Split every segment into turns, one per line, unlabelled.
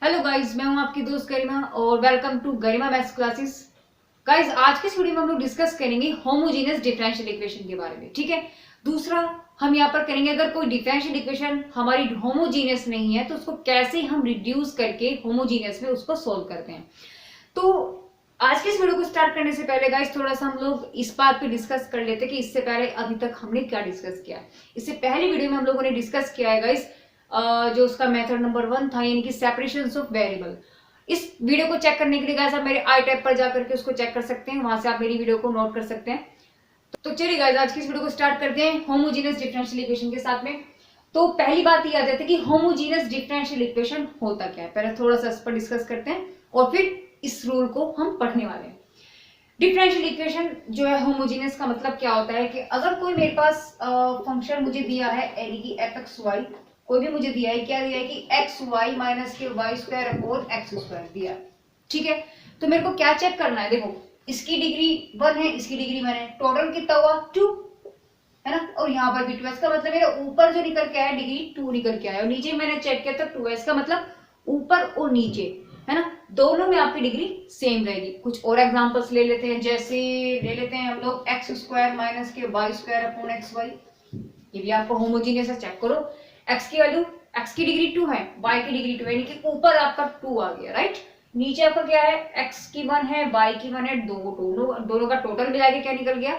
Hello guys, मैं हूं आपकी दोस्त गरिमा और welcome to Garima maths classes. Guys, आज के इस वीडियो में हम लोग डिस्कस करेंगे होमोजेनियस डिफरेंशियल इक्वेशन के बारे में। ठीक है। दूसरा हम यहाँ पर करेंगे, अगर कोई डिफरेंशियल इक्वेशन हमारी होमोजीनियस नहीं है तो उसको कैसे हम रिड्यूस करके होमोजीनियस में उसको सोल्व करते हैं। तो आज के इस वीडियो को स्टार्ट करने से पहले गाइज थोड़ा सा हम लोग इस बात पे डिस्कस कर लेते हैं कि इससे पहले अभी तक हमने क्या डिस्कस किया है। इससे पहली वीडियो में हम लोगों ने डिस्कस किया है गाइज जो उसका मेथड नंबर 1 था, यानी कि सेपरेशन ऑफ वेरिएबल। इस वीडियो को चेक करने के लिए गाइस आप मेरे आई टैब पर जाकर के उसको चेक कर सकते हैं, वहां से आप मेरी वीडियो को नोट कर सकते हैं। तो चलिए गाइस, आज की इस वीडियो को स्टार्ट करते हैं होमोजेनियस डिफरेंशियल इक्वेशन के साथ में। तो पहली बात ये आ जाती है कि होमोजेनियस डिफरेंशियल इक्वेशन होता क्या है। पहले थोड़ा सा इस पर डिस्कस करते हैं और फिर इस रूल को हम पढ़ने वाले हैं। डिफरेंशियल इक्वेशन जो है होमोजेनियस का मतलब क्या होता है कि अगर कोई मेरे पास फंक्शन मुझे दिया है, यानी कि एफ एक्स वाई, कोई भी मुझे दिया है, क्या दिया है कि एक्स वाई माइनस के Y square upon X square दिया है। ठीक है। तो मेरे को क्या चेक करना है, देखो इसकी डिग्री 1 है, इसकी डिग्री 1 है, टोटल कितना हुआ 2 है ना, और यहाँ पर भी 2 है। इसका मतलब मेरा ऊपर जो निकल के आया डिग्री 2 निकल के आया, और नीचे मैंने चेक किया तो 2 है। इसका मतलब ऊपर और नीचे है ना, दोनों में आपकी डिग्री सेम रहेगी। कुछ और एग्जांपल्स ले लेते हैं, जैसे ले लेते हैं हम लोग एक्स स्क्वायर माइनस के Y square upon X Y. ये भी आपको होमोजीनियस है, चेक करो। एक्स की वैल्यू, एक्स की डिग्री 2 है, वाई की डिग्री 2 है, यानी कि ऊपर आपका 2 आ गया, राइट। नीचे आपका क्या है, एक्स की 1 है, वाई की 1 है, दोनों का टोटल मिला के क्या निकल गया,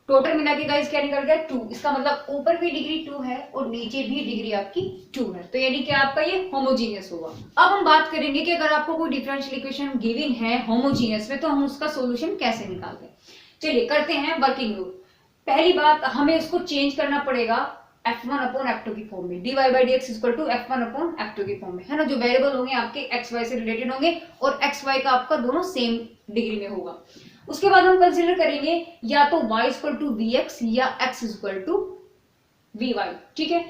टोटल मिला के गाइस क्या निकल गया 2। इसका मतलब ऊपर भी डिग्री 2 है और नीचे भी डिग्री आपकी 2 है, तो यानी कि आपका ये होमोजीनियस होगा। अब हम बात करेंगे कि अगर आपको कोई डिफरेंशियल इक्वेशन गिवन है होमोजीनियस में तो हम उसका सॉल्यूशन कैसे निकालते हैं। चलिए करते हैं वर्किंग रूल। पहली बात, हमें उसको चेंज करना पड़ेगा f1 अपॉन f2 की फॉर्म में। dy by dx equal to f1 upon f2 की फॉर्म में, है ना। जो वेरिएबल होंगे आपके xy से रिलेटेड होंगे और xy का आपका दोनों सेम डिग्री में होगा। उसके बाद हम कंसीडर करेंगे या तो y इक्वल टू vx या x इक्वल टू vy। ठीक है।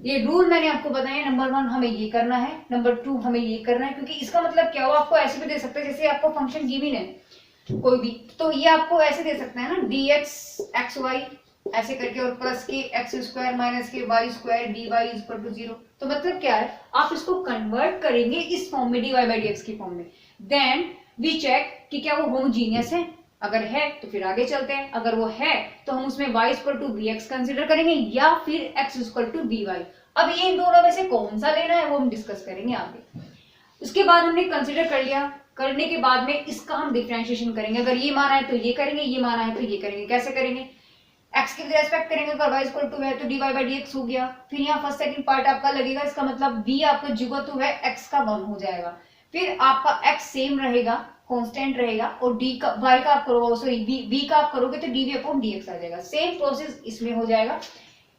ये रूल मैंने आपको बताया, नंबर 1 हमें ये करना है, नंबर 2 हमें ये करना है, क्योंकि इसका मतलब क्या हो, आपको ऐसे भी दे सकते हैं, जैसे आपको फंक्शन गिवन है कोई भी, तो ये आपको ऐसे दे सकते हैं ना, dx xy ऐसे करके और प्लस के एक्स स्क्वायर माइनस के Y square D Y equal to 0। तो मतलब क्या है, आप इसको कन्वर्ट करेंगे इस फॉर्म में, D Y by D X की फॉर्म में। देन वी चेक कि क्या वो होमोजीनियस है। अगर है तो फिर आगे चलते हैं, अगर वो है तो हम उसमें y equal to V X consider करेंगे या फिर x equal to V Y. अब ये इन दोनों में से कौन सा लेना है वो हम डिस्कस करेंगे आगे। उसके बाद हमने कंसिडर कर लिया, करने के बाद में इसका हम डिफरेंशिएशन करेंगे। अगर ये माना है तो ये करेंगे, ये माना है तो ये करेंगे। कैसे करेंगे, x के रेस्पेक्ट करेंगे, अगर y इक्वल टू है तो dy बाई dx हो गया। फिर यहाँ फर्स्ट सेकंड पार्ट आपका लगेगा, इसका मतलब v आपका जुगा तो है x का 1 हो जाएगा। फिर आपका x सेम रहेगा, कांस्टेंट रहेगा, और d का y का आप करोगे, सॉरी v का आप करोगे तो dv अपॉन dx आ जाएगा। सेम प्रोसेस इसमें हो जाएगा।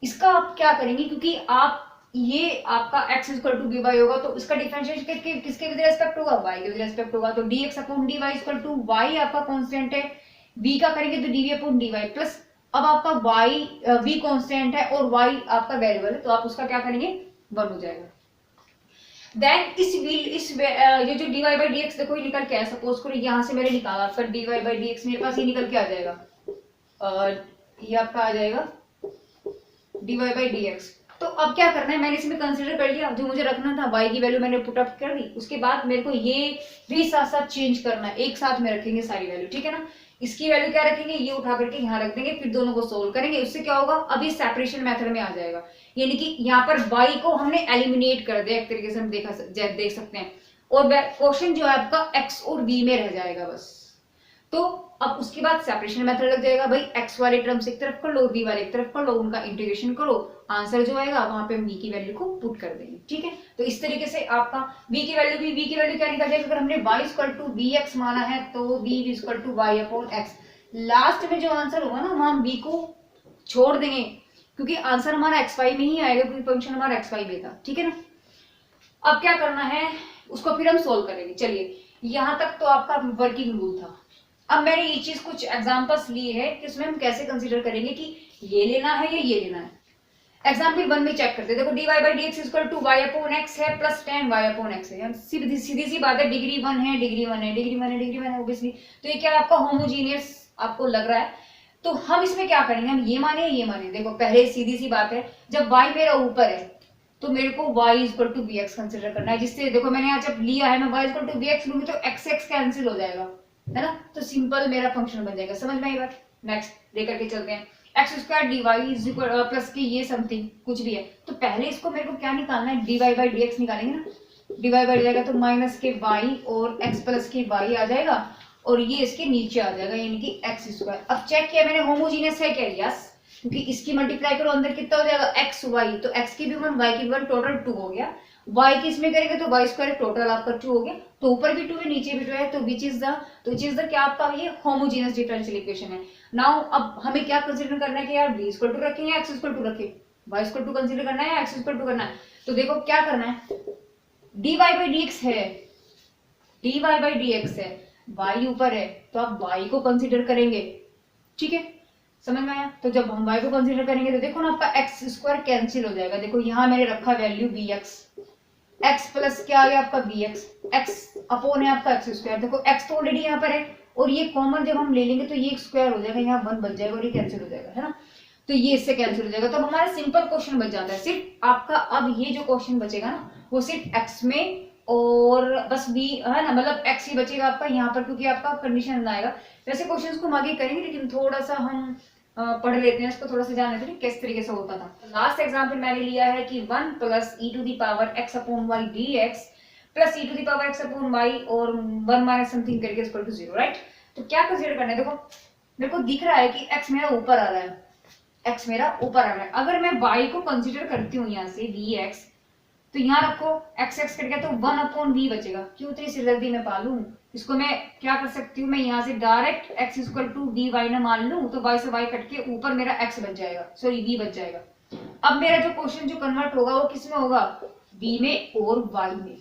इसका आप क्या करेंगे, क्योंकि आप ये आपका x equal to V Y होगा तो इसका डिफरेंशिएशन किसके विद रेस्पेक्ट होगा, y के विद रेस्पेक्ट होगा। तो dx अपॉन dy इक्वल टू y आपका कांस्टेंट है, v का करेंगे तो dv अपॉन dy प्लस अब आपका y v कांस्टेंट है और y आपका वेरिएबल है, तो आप उसका क्या करेंगे 1 हो जाएगा। देन ये जो dy बाई dx देखो ये निकल के आया, सपोज करो यहाँ से मैंने निकाला आपका dy बाई dx, मेरे पास ये निकल के आ जाएगा, ये आपका आ जाएगा dy बाई dx। तो अब क्या करना है, मैंने इसमें कंसीडर कर लिया, जो मुझे रखना था y की वैल्यू मैंने पुट अप कर दी। उसके बाद मेरे को ये भी साथ साथ चेंज करना है, एक साथ में रखेंगे सारी वैल्यू, ठीक है ना। इसकी वैल्यू क्या रखेंगे, ये उठा करके यहाँ रख देंगे, फिर दोनों को सोल्व करेंगे। उससे क्या होगा, अभी सेपरेशन मेथड में आ जाएगा, यानी कि यहाँ पर y को हमने एलिमिनेट कर दिया, एक तरीके से हम देख सकते हैं, और क्वेश्चन जो है आपका x और v में रह जाएगा बस। तो अब उसके बाद सेपरेशन मेथड लग जाएगा, भाई x वाले टर्म्स एक तरफ कर लो, v वाले एक तरफ कर लो, उनका इंटीग्रेशन करो, आंसर जो आएगा वहां पे हम v की वैल्यू को पुट कर देंगे। ठीक है। तो इस तरीके से आपका v की वैल्यू क्या निकल जाएगी, अगर हमने y इक्वल टू vx माना है तो v equal to y upon x। Last में जो आंसर होगा ना वहां हम v को छोड़ देंगे, क्योंकि आंसर हमारा xy में ही आएगा, क्योंकि फंक्शन हमारा xy में था। ठीक है ना। अब क्या करना है, उसको फिर हम सोल्व करेंगे। चलिए, यहां तक तो आपका वर्किंग रूल था। अब मैंने ये चीज कुछ एग्जांपल्स लिए है कि उसमें हम कैसे कंसीडर करेंगे कि ये लेना है या ये लेना है। एग्जांपल 1 में चेक करते हैं, देखो dy by dx equal to y upon x है plus tan y upon x है। सीधी सी बात है, डिग्री 1 है, डिग्री 1 है, डिग्री 1 है, डिग्री 1 है, ऑब्वियसली। तो ये क्या आपका होमोजीनियस आपको लग रहा है। तो हम इसमें क्या करेंगे, हम ये माने। देखो पहले सीधी सी बात है, जब y मेरा ऊपर है तो मेरे को y equal to B X consider करना है, जिससे देखो मैंने यहाँ जब लिया है मैं y equal to B X लूंगी तो एक्स एक्स कैंसिल हो जाएगा, है ना, तो सिंपल मेरा फंक्शन बन जाएगा। समझ में आई बात? नेक्स्ट लेकर के चलते हैं, X square D Y is equal plus की ये समथिंग कुछ भी है, तो पहले इसको मेरे को क्या निकालना है, D Y by D X निकालेंगे ना, डी वाई बाई जाएगा तो माइनस के वाई और एक्स प्लस के वाई आ जाएगा और ये इसके नीचे आ जाएगा यानी कि एक्स स्क्वायर। अब चेक किया मैंने होमोजीनियस है क्या, यस, क्योंकि इसकी मल्टीप्लाई करो अंदर कितना हो जाएगा एक्स वाई, तो एक्स की भी 1 वाई की भी 1 टोटल 2 हो गया, वाई की इसमें करेंगे तो वाई स्क्वायर टोटल आपका 2 हो गया, तो ऊपर भी 2 है नीचे भी 2 है, तो विच इज द क्या आपका ये होमोजीनियस डिफरेंशियल इक्वेशन है। नाउ अब हमें क्या कंसीडर करना है कि यार बी इक्वल टू रखें या एक्स इक्वल टू रखें, वाई इक्वल टू कंसीडर करना है या एक्स इक्वल टू करना है, तो देखो क्या करना है, D Y by D X है, D Y by D X है, वाई ऊपर है तो आप वाई को कंसीडर करेंगे, ठीक है, समझ में आया? तो जब हम y को कंसीडर करेंगे तो देखो ना आपका एक्स स्क्वायर कैंसिल हो जाएगा, देखो यहाँ मैंने रखा value B X, X plus क्या आ गया आपका बी एक्स, एक्स अपॉन है आपका एक्स स्क्वायर, देखो एक्स तो ऑलरेडी यहाँ पर है और ये कॉमन जब हम ले लेंगे तो ये स्क्वायर हो जाएगा, यहाँ 1 बच जाएगा और ये कैंसिल हो जाएगा, है ना, तो ये इससे कैंसिल हो जाएगा, तो हमारा सिंपल क्वेश्चन बच जाता है। सिर्फ आपका अब ये जो क्वेश्चन बचेगा ना वो सिर्फ एक्स में और बस बी, है ना, मतलब एक्स ही बचेगा आपका यहाँ पर, क्योंकि आपका कंडीशन ना आएगा। वैसे क्वेश्चंस को हम आगे करेंगे लेकिन थोड़ा सा हम पढ़ लेते हैं, इसको थोड़ा सा जान लेते हैं किस तरीके से होता था। लास्ट एग्जांपल मैंने लिया है कि 1 plus E to the power X upon Y D X plus E to the power X upon Y और 1 माइनस समथिंग करके इक्वल टू 0, राइट। तो क्या कंसीडर करना है, देखो मेरे को दिख रहा है कि एक्स मेरा ऊपर आ रहा है, एक्स मेरा ऊपर आ रहा है, अगर मैं वाई को कंसीडर करती हूँ यहाँ से वी एक्स, तो यहाँ रखो एक्स एक्स कट गया तो 1 अपॉन वी बचेगा, क्यों इतनी सिरदर्दी में पालूं, इसको मैं क्या कर सकती हूँ, मैं यहाँ से direct x equal to D Y ना मान लूं तो y से y कट के ऊपर मेरा x बच जाएगा, सॉरी v बच जाएगा। अब मेरा जो क्वेश्चन जो कन्वर्ट होगा वो किस में होगा, v में और y में,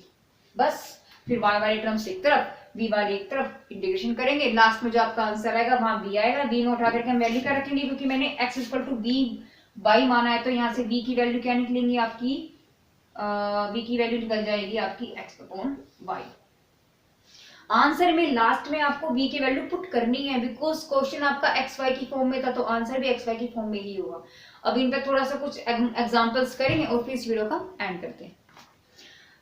बस फिर y वाली टर्म्स एक तरफ v वाली एक तरफ इंटीग्रेशन करेंगे, लास्ट में जो आपका आंसर आएगा वहां v आएगा, v में उठा करके हम वैल्यू क्या रखेंगे, क्योंकि मैंने x equal to v y माना है तो यहाँ से v की वैल्यू क्या निकलेंगी आपकी, v की वैल्यू निकल जाएगी आपकी x अपॉन y। आंसर में लास्ट में आपको v की वैल्यू पुट करनी है, बिकॉज क्वेश्चन आपका एक्स वाई की फॉर्म में था तो आंसर भी एक्स वाई की फॉर्म में ही होगा। अब इन पे थोड़ा सा कुछ एग्जांपल्स करेंगे और फिर इस वीडियो का एंड करते हैं।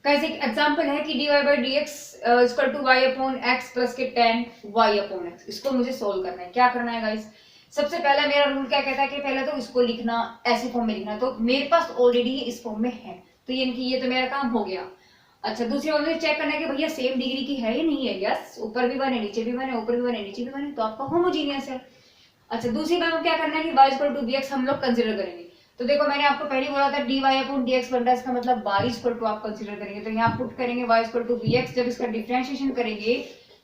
कैसे एग्जांपल है कि D Y by D X equal to Y upon X plus के टेन वाई अपॉन एक्स, इसको मुझे सोल्व करना है। क्या करना है गाइस, सबसे पहला मेरा रूल क्या कहता है कि पहले तो इसको लिखना ऐसे फॉर्म में लिखना, तो मेरे पास ऑलरेडी इस फॉर्म में है तो ये तो मेरा काम हो गया। अच्छा, दूसरी बात मुझे चेक करना है कि भैया सेम डिग्री की है या नहीं है, यस, ऊपर भी बने नीचे भी बने, ऊपर भी बने नीचे भी बने, तो आपका होमोजीनियस है। अच्छा, दूसरी बात क्या करना है कि y इक्वल टू bx हम लोग कंसीडर करेंगे, तो देखो मैंने आपको पहले बोला था dy अपॉन dx बन रहा है, इसका मतलब y इक्वल टू आप कंसीडर करेंगे, तो यहाँ पुट करेंगे y इक्वल टू bx, जब इसका डिफरेंशिएशन करेंगे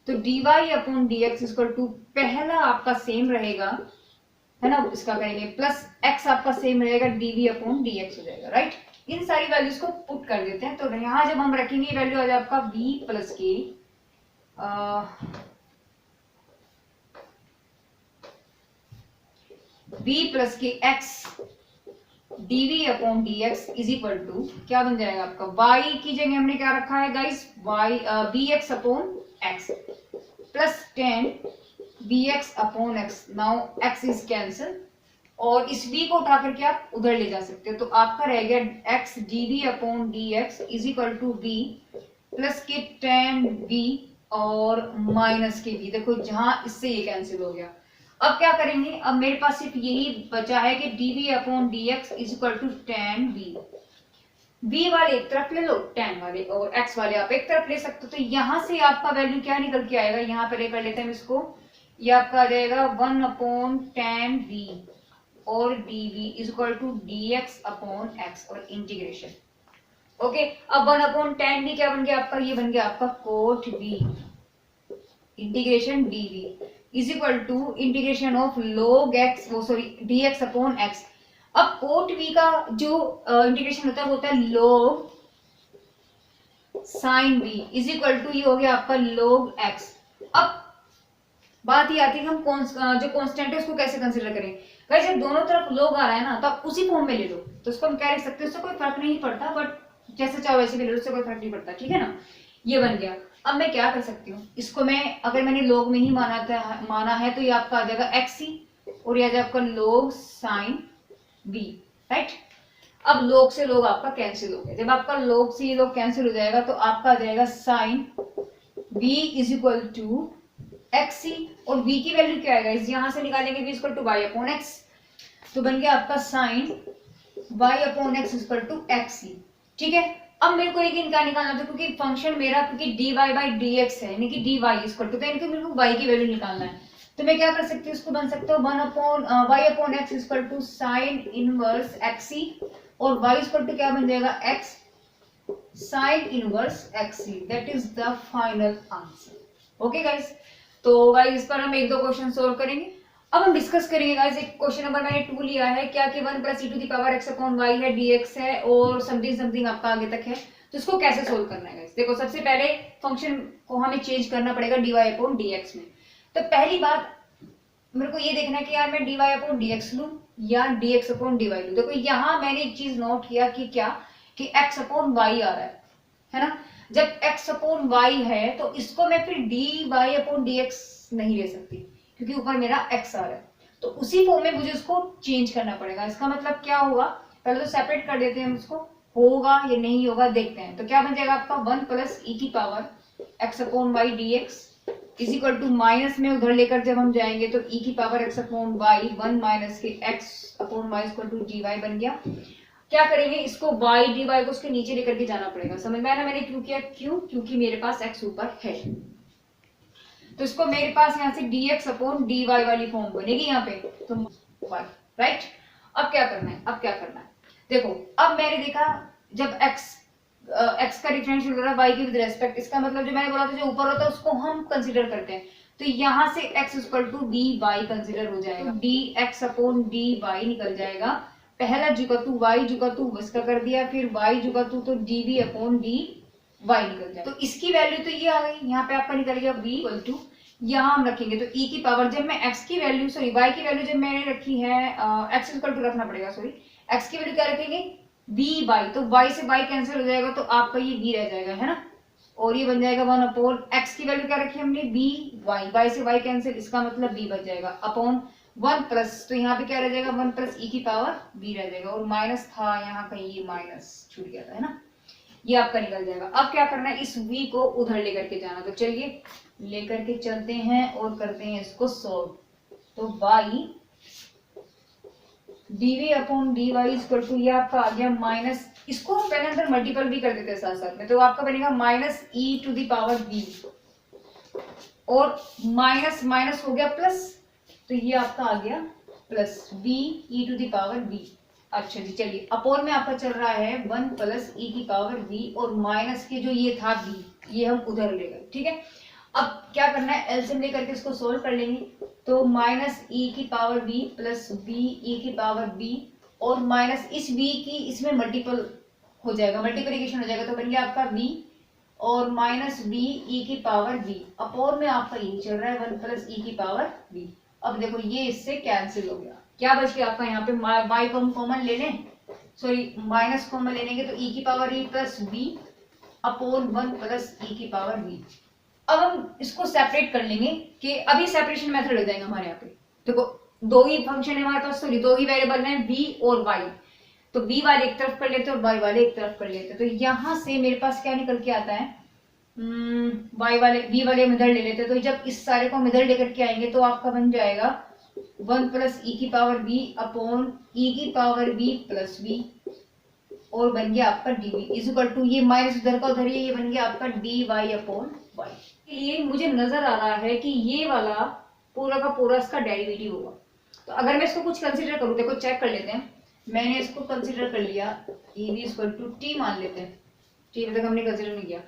तो dy upon dx equal to पहला आपका सेम रहेगा, है ना, इसका करेंगे प्लस x आपका सेम रहेगा, dv अपॉन dx हो जाएगा, राइट। इन सारी वैल्यूज को पुट कर देते हैं, तो यहाँ जब हम रखेंगे वैल्यू आ जाए आपका v प्लस के v प्लस के x dv upon dx is equal to क्या बन जाएगा आपका, y की जगह हमने क्या रखा है guys, y bx upon x plus 10 bx upon x, now x is cancel और इस v को उठा करके आप उधर ले जा सकते हो, तो आपका रह गया x dv upon dx is equal to v plus के 10v और माइनस के v, देखो जहां इससे ये कैंसिल हो गया। अब क्या करेंगे, अब मेरे पास सिर्फ यही बचा है कि dv upon dx is equal to 10v, v वाले एक तरफ ले लो 10 वाले और x वाले आप एक तरफ ले सकते हो, तो यहाँ से आपका वैल्यू क्या निकल के आएगा, यहाँ पे कर लेते हैं इसको, ये आपका आ जाएगा 1 अपॉन 10v और dv is equal to dx upon x और इंटीग्रेशन, ओके। अब 1 अपॉन 10 भी क्या बन गया आपका, ये बन गया आपका cot v integration dv is equal to integration of log x, वो सॉरी dx अपॉन x। अब कोट v का जो इंटीग्रेशन होता है वो होता है log sin v is equal to ये हो गया आपका log x। अब बात ये आती है कि हम जो कांस्टेंट है उसको कैसे कंसीडर करें, गाइस जब दोनों तरफ log आ रहा है ना तो आप उसी फॉर्म में ले लो, तो उसको हम क्या लिख सकते हैं, उससे कोई फर्क नहीं पड़ता, बट जैसे चाहो वैसे भी ले लो, उससे कोई फर्क नहीं पड़ता, ठीक है ना। ये बन गया। अब मैं क्या कर सकती हूँ, इसको मैं अगर मैंने log में ही माना है तो ये आपका आ जाएगा x ही और ये आ जाएगा आपका log sin v, राइट। अब log से log आपका कैंसिल हो गया। जब आपका log से ये log कैंसिल हो जाएगा तो आपका आ जाएगा sine v is equal to X C, और v की वैल्यू क्या आएगा, इस यहां से निकालेंगे v equal to Y upon X, तो बन गया आपका sine y upon X equal to X C. ठीक है, अब मेरे को लेकिन क्या निकालना था, क्योंकि फंक्शन मेरा क्योंकि dy बाई dx है, यानी कि dy इक्वल टू, तो इनके मेरे को y की वैल्यू निकालना है। तो मैं क्या कर सकती हूँ, इसको बन सकता हूँ 1 upon y upon X equal to sine inverse X C, और y इक्वल टू क्या बन जाएगा x sine inverse X C. That is the final answer. Okay guys, तो गाइस इस पर हम एक दो क्वेश्चन सोल्व करेंगे। अब हम डिस्कस करेंगे गाइस, एक क्वेश्चन नंबर मैंने 2 लिया है, क्या कि 1 plus E to the power X upon Y है, dx है और समथिंग समथिंग आपका आगे तक है। तो इसको कैसे सोल्व करना है गाइस, देखो सबसे पहले फंक्शन को हमें चेंज करना पड़ेगा dy अपॉन dx में। तो पहली बात मेरे को ये देखना है कि यार मैं dy अपॉन dx लूं या dx अपॉन dy लूं। देखो यहाँ मैंने एक चीज नोट किया कि क्या कि x अपॉन y आ रहा है ना। जब x अपॉन y है तो इसको मैं फिर dy अपॉन dx नहीं ले सकती, क्योंकि ऊपर मेरा x आ रहा है, तो उसी फॉर्म में मुझे उसको चेंज करना पड़ेगा। इसका मतलब क्या होगा, पहले तो सेपरेट कर देते हैं हम उसको, होगा या नहीं होगा देखते हैं। तो क्या बन जाएगा आपका 1 प्लस ई की power x upon Y D X is equal to minus में उधर लेकर जब हम जाएंगे तो e की power x upon Y 1 minus के x upon Y equal to D Y बन गया। क्या करेंगे, इसको y dy को उसके नीचे लेकर के जाना पड़ेगा। समझ में आया ना मैंने क्यों किया, क्यों, क्योंकि मेरे पास x ऊपर है, तो इसको मेरे पास यहाँ से dx अपॉन dy वाली फॉर्म बनेगी यहाँ पे, तो y राइट। अब क्या करना है, अब क्या करना है, देखो अब मैंने देखा जब x का डिफरेंशियल हो रहा है y की विद रेस्पेक्ट, इसका मतलब जो मैंने बोला था जो ऊपर होता है उसको हम कंसीडर करते हैं, तो यहाँ से x equal to dy consider हो जाएगा, dx अपॉन dy निकल जाएगा। पहला जुगा टू y जुगा टू इसका कर दिया, फिर y जुगा टू तो dv अपॉन dy निकल जाए। तो इसकी वैल्यू तो ये आ गई, यहाँ पे आपका निकल गया v इक्वल टू, यहाँ हम रखेंगे तो e की पावर, जब मैं x की वैल्यू सॉरी y की वैल्यू जब मैंने रखी है x इक्वल टू रखना पड़ेगा, सॉरी x की वैल्यू क्या रखेंगे vy, तो y से y कैंसिल हो जाएगा तो आपका ये v रह जाएगा है ना, और ये बन जाएगा 1 अपॉन x की वैल्यू क्या रखी हमने vy, y से y कैंसिल, इसका मतलब v बच जाएगा अपॉन 1 प्लस, तो यहाँ पे क्या रह जाएगा 1 प्लस e की पावर v रह जाएगा, और माइनस था यहाँ कहीं ये माइनस छूट गया था है ना, ये आपका निकल जाएगा। अब क्या करना है, इस v को उधर लेकर के जाना, तो चलिए लेकर के चलते हैं और करते हैं इसको सॉल्व। तो y dv upon dy equal to, ये आपका आ गया माइनस, इसको हम पहले अंदर मल्टीपल भी कर देते हैं साथ साथ में, तो आपका बनेगा minus e to the power v, और माइनस माइनस हो गया प्लस, तो ये आपका आ गया plus v e to the power v। अच्छा जी चलिए, अपोन में आपका चल रहा है 1 प्लस ई की पावर v, और माइनस के जो ये था v, ये हम उधर ले गए। ठीक है, अब क्या करना है, एलसीएम लेकर के इसको सोल्व कर लेंगे, तो माइनस ई की पावर v प्लस v ई की पावर v, और माइनस इस v की इसमें मल्टीपल हो जाएगा, मल्टीप्लिकेशन हो जाएगा, तो बन गया आपका v और माइनस v ई की पावर v, अपोन में आपका ये चल रहा है 1 प्लस ई की पावर v। अब देखो ये इससे कैंसिल हो गया, क्या बच गया आपका यहाँ पे y को हम कॉमन ले लें, सॉरी माइनस कॉमन ले लेंगे तो e की power e plus v upon 1 plus e की पावर v। अब हम इसको सेपरेट कर लेंगे कि अभी सेपरेशन मेथड हो जाएगा हमारे यहाँ पे। देखो दो ही फंक्शन है हमारे पास, सॉरी दो ही वेरिएबल हैं v और y, तो v वाले एक तरफ कर लेते हैं और y वाले एक तरफ कर लेते हैं। तो यहाँ से मेरे पास क्या निकल के आता है, y वाले v वाले हम इधर ले लेते हैं, तो जब इस सारे को हम इधर लेकर के आएंगे तो आपका बन जाएगा 1 प्लस ई की पावर v अपॉन ई की पावर v प्लस v, और बन गया आपका dv इज इक्वल टू, ये माइनस उधर का उधर, ये बन गया आपका dy अपॉन y। ये मुझे नजर आ रहा है कि ये वाला पूरा का पूरा इसका डेरिवेटिव होगा। तो अगर मैं इसको कुछ कंसीडर करूँ, देखो चेक कर लेते हैं, मैंने इसको कंसीडर कर लिया ev इक्वल टू t मान लेते हैं, t अभी तक हमने कंसीडर नहीं किया,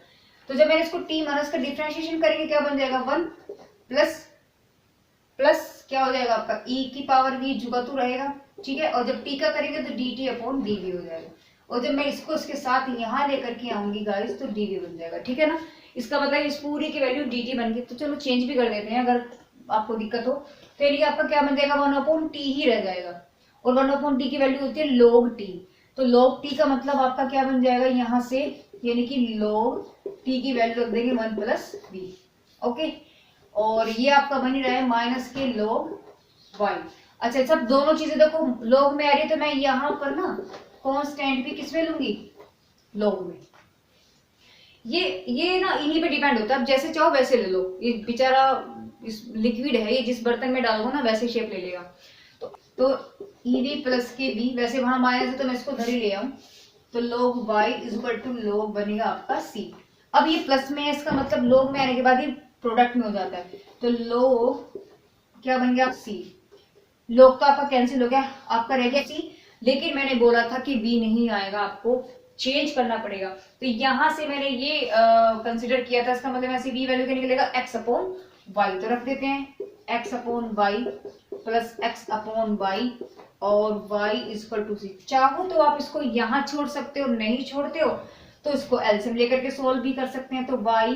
तो जब मैंने इसको t माना, इसका डिफरेंशिएशन करेंगे क्या बन जाएगा 1 प्लस प्लस क्या हो जाएगा आपका e की पावर v जुगातू रहेगा, ठीक है, और जब t का करेंगे तो dt अपॉन dv हो जाएगा, और जब मैं इसको इसके साथ यहाँ लेकर के आऊंगी गाइस तो dv बन जाएगा। ठीक है ना, इसका मतलब इस पूरी की वैल्यू dt बन गई। तो चलो चेंज भी कर देते हैं अगर आपको दिक्कत हो, तो ये आपका क्या बन जाएगा 1 अपॉन t ही रह जाएगा, और 1 अपॉन t की वैल्यू होती है log t, तो log t का मतलब आपका क्या बन जाएगा यहाँ से, यानी कि log t की वैल्यू रख देंगे 1 प्लस v। ओके, और ये आपका बन ही रहा है माइनस के log y। अच्छा सब दोनों चीजें देखो log में आ रही है, तो मैं यहाँ पर ना कांस्टेंट भी किसमें लूंगी, लॉग में। ये ना इन्हीं पे डिपेंड होता है, अब जैसे चाहो वैसे ले लो। ये बेचारा लिक्विड है, ये जिस बर्तन में डालो ना वैसे शेप ले लेगा। तो EV प्लस के बी, वैसे वहां माइनस है तो मैं इसको धर ही ले आऊं, तो log y is equal to log बनेगा आपका c। अब ये प्लस में है, इसका मतलब log में आने के बाद ये प्रोडक्ट में हो जाता है, तो log क्या बन गया c। log का आपका कैंसिल हो गया, आपका रह गया c। लेकिन मैंने बोला था कि b नहीं आएगा, आपको चेंज करना पड़ेगा। तो यहां से मैंने ये कंसिडर किया था, इसका मतलब ऐसे b वैल्यू क्या निकलेगा, x अपॉन y। तो रख देते हैं x upon y plus x upon y और y is equal to c। चाहो तो आप इसको यहां छोड़ सकते हो, नहीं छोड़ते हो तो इसको एलसीएम लेकर के सोल्व भी कर सकते हैं। तो y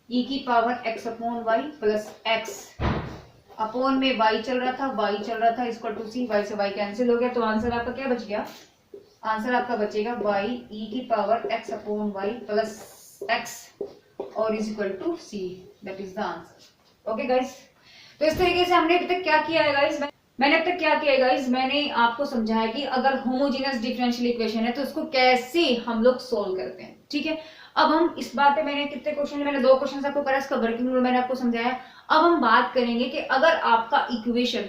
e की power x upon y plus x upon में y चल रहा था इक्वल टू c, y से y कैंसिल हो गया, तो आंसर आपका क्या बच गया, आंसर आपका बचेगा y e की power x upon y plus x और is equal to c, that is the answer. Okay guys, तो इस तरीके से हमने अभी तक क्या किया है गाइस, मैंने अब तक क्या किया है गाइस, मैंने आपको समझाया कि अगर होमोजेनियस डिफरेंशियल इक्वेशन है तो उसको कैसे हम लोग सोल्व करते हैं। ठीक है, अब हम इस बात पे मैंने कितने क्वेश्चन, मैंने 2 क्वेश्चन आपको करा, इसका वर्किंग रूल मैंने आपको समझाया। अब हम बात करेंगे कि अगर आपका इक्वेशन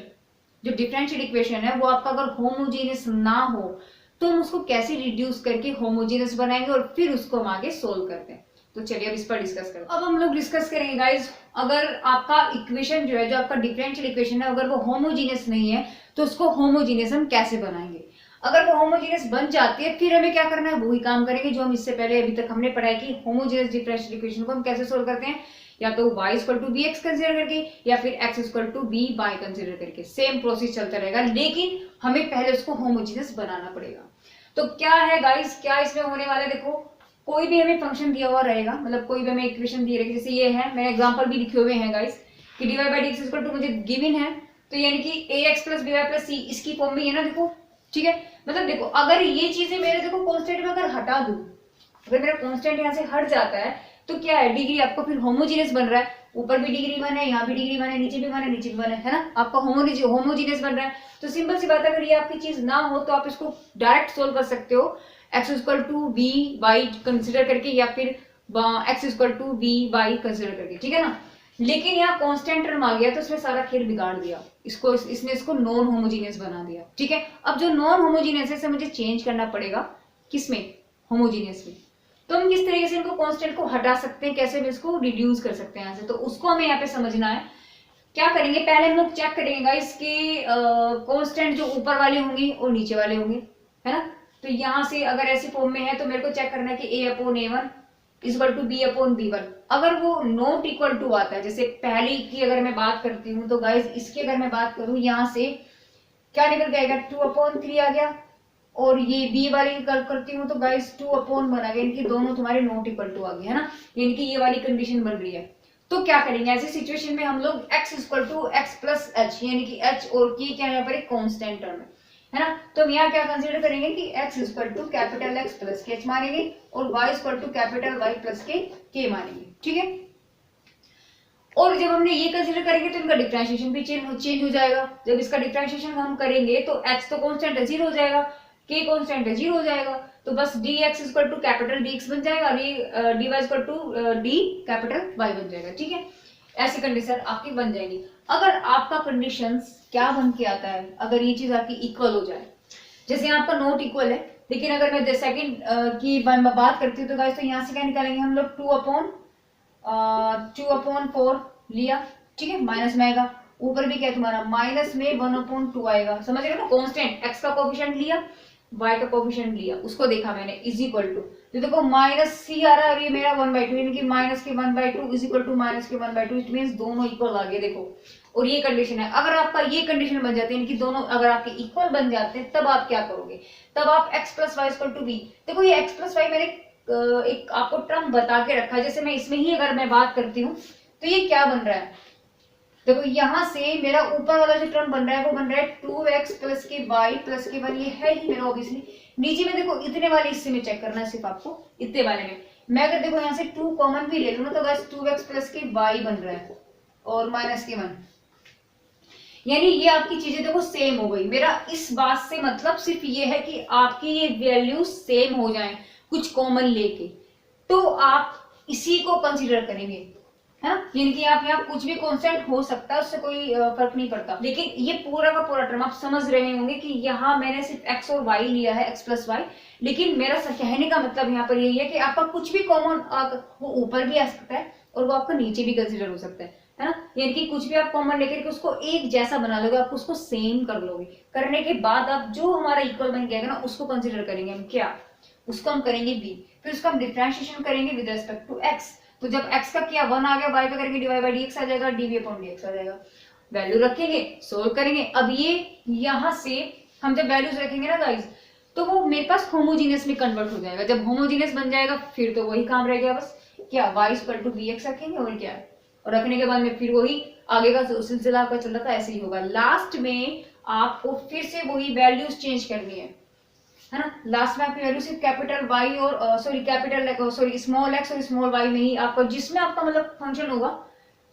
जो डिफरेंशियल इक्वेशन है वो आपका अगर होमोजेनियस ना हो तो हम उसको कैसे रिड्यूस करके होमोजेनियस बनाएंगे और फिर उसको हम आगे सोल्व करते हैं। तो चलिए अब इस पर डिस्कस करते हैं। अब हम लोग डिस्कस करेंगे गाइस, अगर आपका इक्वेशन जो है, जो आपका डिफरेंशियल इक्वेशन है, अगर वो होमोजेनियस नहीं है तो उसको होमोजेनियस हम कैसे बनाएंगे। अगर वो होमोजेनियस बन जाती है फिर हमें क्या करना है, वही काम करेंगे जो हम इससे पहले अभी तक हमने पढ़ा है कि होमोजेनियस डिफरेंशियल इक्वेशन को हम कैसे सोल्व करते हैं, या तो y equal to bx consider करके या फिर x equal to by consider करके। सेम प्रोसेस चलता रहेगा, लेकिन हमें पहले उसको होमोजेनियस बनाना पड़ेगा। तो क्या है गाइस, क्या इसमें होने वाला है, देखो कोई भी हमें फंक्शन दिया हुआ रहेगा, मतलब कोई भी हमें इक्वेशन दी रहेगी, जैसे ये है, मैंने एग्जांपल भी लिखे हुए हैं गाइस कि dy by dx equal to मुझे गिवन है, तो यानी कि ax plus by plus c इसकी फॉर्म में है ना, देखो ठीक है। मतलब देखो अगर ये चीजें मेरे देखो कांस्टेंट में अगर हटा दूं, अगर मेरा कांस्टेंट यहाँ से हट जाता है तो क्या है, डिग्री आपको फिर होमोजेनियस बन रहा है, ऊपर भी डिग्री 1 है, यहाँ भी डिग्री 1 है, नीचे भी 1 है, नीचे भी 1 है ना, आपका होमोजेनियस बन रहा है। तो सिंपल सी बात है, अगर ये आपकी चीज ना हो तो आप इसको डायरेक्ट सोल्व कर सकते हो, x equal to B Y consider करके या फिर x equal to B Y consider करके, ठीक है ना। लेकिन यहाँ कांस्टेंट टर्म आ गया तो इसने सारा खेल बिगाड़ दिया, इसने इसको नॉन होमोजेनियस बना दिया। ठीक है, अब जो नॉन होमोजेनियस है इसे मुझे चेंज करना पड़ेगा, किसमें, होमोजेनियस में। तो हम किस तरीके से इनको कांस्टेंट को हटा सकते हैं, कैसे हम इसको रिड्यूस कर सकते हैं यहाँ से, तो उसको हमें यहाँ पे समझना है। क्या करेंगे, पहले हम लोग चेक करेंगे इसके कांस्टेंट जो ऊपर वाले होंगे और नीचे वाले होंगे, है ना। तो यहाँ से अगर ऐसी फॉर्म में है तो मेरे को चेक करना है कि a upon a1 is equal to b upon b1। अगर वो नॉट इक्वल टू आता है, जैसे पहली की अगर मैं बात करती हूँ तो गाइस इसकी अगर मैं बात करूँ, यहाँ से क्या निकल जाएगा, 2/3 आ गया, और ये b वाली करती हूँ तो गाइस 2/1 आ गया, इनकी दोनों तुम्हारे नॉट इक्वल टू आ गई है ना, यानी कि ये वाली कंडीशन बन रही है। तो क्या करेंगे ऐसी सिचुएशन में, हम लोग x equal to x plus H, यानी कि h और k क्या यहाँ पर एक कांस्टेंट टर्म है ना, तो हम यहाँ क्या कंसीडर करेंगे कि x equal to capital X plus के एच मानेंगे और y equal to capital Y plus के मानेंगे, ठीक है। और जब हमने ये कंसीडर करेंगे तो इनका डिफरेंशिएशन भी चेंज हो जाएगा। जब इसका डिफरेंशिएशन हम करेंगे तो x तो कांस्टेंट है 0 हो जाएगा, k कांस्टेंट है 0 हो जाएगा, तो बस dx equal to capital dx बन जाएगा और ये dy equal to d capital y बन जाएगा, ठीक है। ऐसी कंडीशन आपकी बन जाएगी। अगर आपका कंडीशंस क्या बन के आता है, अगर ये चीज आपकी इक्वल हो जाए, जैसे यहाँ आपका नॉट इक्वल है, लेकिन अगर मैं सेकंड की बात करती हूँ तो गाइस तो यहाँ से क्या निकालेंगे हम लोग, 2/4 लिया, ठीक है, माइनस में आएगा, ऊपर भी क्या है तुम्हारा माइनस में 1/2 आएगा, समझ रहे हो ना। कांस्टेंट x का कोएफिशिएंट लिया, y का कोएफिशिएंट लिया, उसको देखा मैंने, इज इक्वल टू, तो देखो माइनस c आ रहा है और ये मेरा 1/2, यानी कि माइनस के 1/2 इज इक्वल टू माइनस के 1/2, इट मींस दोनों इक्वल आ गए, देखो। और ये कंडीशन है, अगर आपका ये कंडीशन बन जाती है, यानी कि दोनों अगर आपके इक्वल बन जाते हैं, तब आप क्या करोगे, तब आप x plus Y equal to B. देखो ये x प्लस वाई मैंने एक आपको टर्म बता के रखा है, जैसे मैं इसमें ही अगर मैं बात करती हूँ तो ये क्या बन रहा है, देखो यहाँ से मेरा ऊपर वाला जो टर्म बन रहा है वो बन रहा है 2x प्लस के वाई प्लस के 1, ये है ही मेरा ऑब्वियसली। नीचे में देखो इतने वाले हिस्से में चेक करना है सिर्फ आपको, इतने वाले में मैं अगर देखो यहाँ से 2 कॉमन भी ले लूँ ना तो बस 2x प्लस के वाई बन रहा है और माइनस के 1, यानी ये आपकी चीजें देखो सेम हो गई। मेरा इस बात से मतलब सिर्फ ये है कि आपकी ये वैल्यू सेम हो जाए कुछ कॉमन लेके, तो आप इसी को कंसीडर करेंगे, है ना। यानी कि आप यहाँ कुछ भी कॉन्स्टेंट हो सकता है, उससे कोई फर्क नहीं पड़ता। लेकिन ये पूरा का पूरा टर्म आप समझ रहे होंगे कि यहाँ मैंने सिर्फ एक्स और वाई लिया है, एक्स प्लस वाई। लेकिन मेरा कहने का मतलब यहाँ पर यही है कि आपका कुछ भी कॉमन वो ऊपर भी आ सकता है और वो आपका नीचे भी कंसिडर हो सकता है ना। यानी कि कुछ भी आप कॉमन लेकर के उसको एक जैसा बना लोगे, आप उसको सेम कर लोगे। करने के बाद आप जो हमारा इक्वल बन जाएगा ना, उसको कंसिडर करेंगे हम क्या, उसको हम करेंगे बी, फिर उसका हम डिफरेंशिएशन करेंगे विद रिस्पेक्ट टू एक्स। तो जब x का क्या 1 आ गया, y पे करेंगे dy बाई dx आ जाएगा, dv अपॉन dx आ जाएगा। वैल्यू रखेंगे, सोल्व करेंगे। अब ये यहां से हम जब वैल्यूज रखेंगे ना गाइस, तो वो मेरे पास होमोजीनियस में कन्वर्ट हो जाएगा। जब होमोजीनियस बन जाएगा फिर तो वही काम रह गया बस, क्या y इक्वल टू bx रखेंगे और क्या है, और रखने के बाद में फिर वही आगे का सिलसिला आपका चल रहा था ऐसे ही होगा। लास्ट में आपको फिर से वही वैल्यूज चेंज करनी है ना। लास्ट में आपकी वैल्यू सिर्फ कैपिटल वाई और स्मॉल एक्स और स्मॉल वाई में ही आपका, जिसमें आपका मतलब फंक्शन होगा